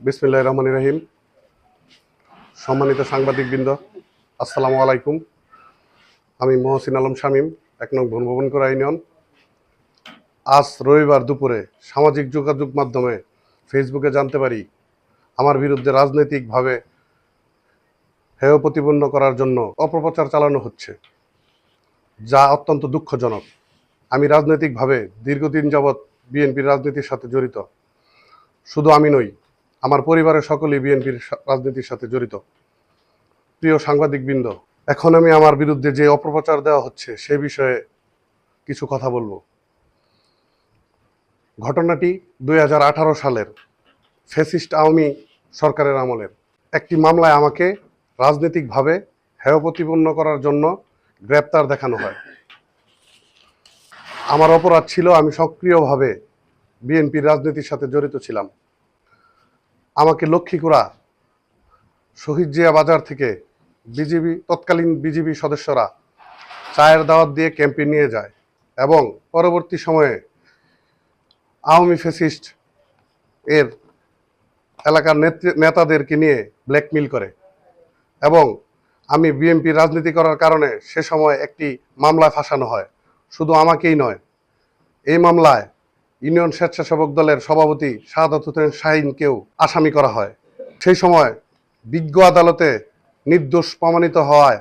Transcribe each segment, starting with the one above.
বিসমিল্লাহির রহমানির রহিম। সম্মানিত সাংবাদিকবৃন্দ, আসসালামু আলাইকুম। আমি মহসিন আলম শামীম, ১ নং ভবনকোরা ইউনিয়ন। আজ রবিবার দুপুরে সামাজিক যোগাযোগ মাধ্যমে ফেসবুকে জানতে পারি আমার বিরুদ্ধে রাজনৈতিকভাবে হেয় প্রতিপন্ন করার জন্য অপপ্রচার চালানো হচ্ছে, যা অত্যন্ত দুঃখজনক। আমি রাজনৈতিকভাবে দীর্ঘদিন যাবৎ বিএনপির রাজনীতির সাথে জড়িত। শুধু আমি নই, আমার পরিবারের সকলেই বিএনপির রাজনীতির সাথে জড়িত। প্রিয় সাংবাদিকবৃন্দ, এখন আমি আমার বিরুদ্ধে যে অপপ্রচার দেওয়া হচ্ছে সে বিষয়ে কিছু কথা বলবো। ঘটনাটি ২০১৮ সালের ফ্যাসিস্ট আওয়ামী সরকারের আমলের একটি মামলায় আমাকে রাজনৈতিকভাবে হেয় প্রতিপন্ন করার জন্য গ্রেপ্তার দেখানো হয়। আমার অপরাধ ছিল আমি সক্রিয়ভাবে বিএনপির রাজনীতির সাথে জড়িত ছিলাম। আমাকে লক্ষ্মীকুড়া শহীদ জিয়া বাজার থেকে তৎকালীন বিজিবি সদস্যরা চায়ের দাওয়াত দিয়ে ক্যাম্পে নিয়ে যায় এবং পরবর্তী সময়ে আওয়ামী ফ্যাসিস্ট এর এলাকার নেতাদেরকে নিয়ে ব্ল্যাকমেইল করে এবং আমি বিএনপি রাজনীতি করার কারণে সে সময় একটি মামলায় ফাঁসানো হয়। শুধু আমাকেই নয়, এই মামলায় ইউনিয়ন স্বেচ্ছাসেবক দলের সভাপতি শাহাদাত হোসেন শাহীনকেও আসামি করা হয়। সেই সময় বিজ্ঞ আদালতে নির্দোষ প্রমাণিত হওয়ায়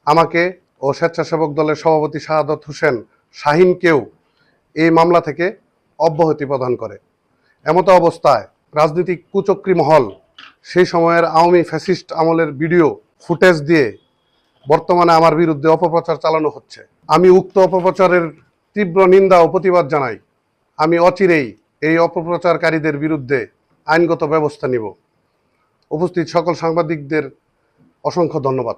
আমাকে ও স্বেচ্ছাসেবক দলের সভাপতি শাহাদাত হোসেন শাহীনকেও এই মামলা থেকে অব্যাহতি প্রদান করে। এমতো অবস্থায় রাজনৈতিক কুচক্রী মহল সেই সময়ের আওয়ামী ফ্যাসিস্ট আমলের ভিডিও ফুটেজ দিয়ে বর্তমানে আমার বিরুদ্ধে অপপ্রচার চালানো হচ্ছে। আমি উক্ত অপপ্রচারের তীব্র নিন্দা ও প্রতিবাদ জানাই। আমি অচিরেই এই অপপ্রচারকারীদের বিরুদ্ধে আইনগত ব্যবস্থা নিব। উপস্থিত সকল সাংবাদিকদের অসংখ্য ধন্যবাদ।